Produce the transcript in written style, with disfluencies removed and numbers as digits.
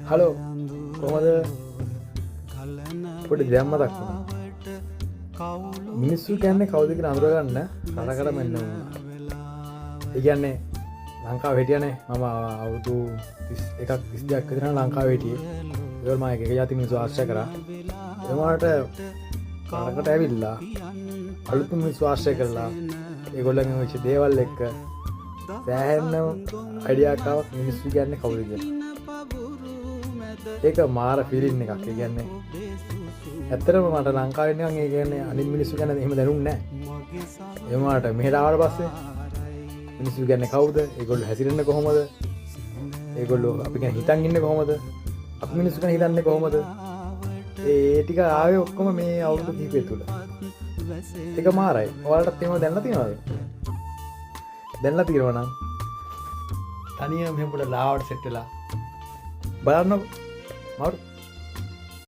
Hello කොහොමද පොඩි දෙයක් මතක් වුණා. මිනිස්සු කියන්නේ කවුද කියලා අඳුරගන්න රටකට මෙන්න වුණා. ඒ කියන්නේ ලංකාව හිටියනේ මම අවුරුදු 31ක් 32ක් විතර ලංකාවේ හිටියේ. ඒවල මම එක જાති මිනිස්සු ආශ්‍රය කරා. ඒවට රටකට ඇවිල්ලා අලුත් මිනිස්සු ආශ්‍රය කළා. ඒගොල්ලන්ගේ වෙච්ච දේවල් එක්ක සෑහෙන අයිඩියාවක් ආවක් මිනිස්සු කියන්නේ කවුද කියලා. ඒක මාර ෆීලින් එකක්. ඒ කියන්නේ ඇත්තටම මට ලංකාවේ නිකන් ඒ කියන්නේ අනිත් මිනිස්සු ගැන එහෙම දැනුන්නේ නැහැ. ඒ වුණාට මෙහෙට ආවට පස්සේ මිනිස්සු කියන්නේ කවුද? ඒගොල්ලෝ හැසිරෙන්නේ කොහොමද? ඒගොල්ලෝ අපි ගැන හිතන් ඉන්නේ කොහොමද? අපි මිනිස්සු ගැන හිතන්නේ කොහොමද? ඒ ටික ආවේ ඔක්කොම මේ අවුරුදු කිහිපය තුල. ඒක මාරයි. ඔයාලටත් එහෙම දැනලා තියෙනවද? දැනලා තියෙනවා නම් තනියම මෙහෙම පොඩ ලාවට සෙට් වෙලා බලන්නකො. මාරු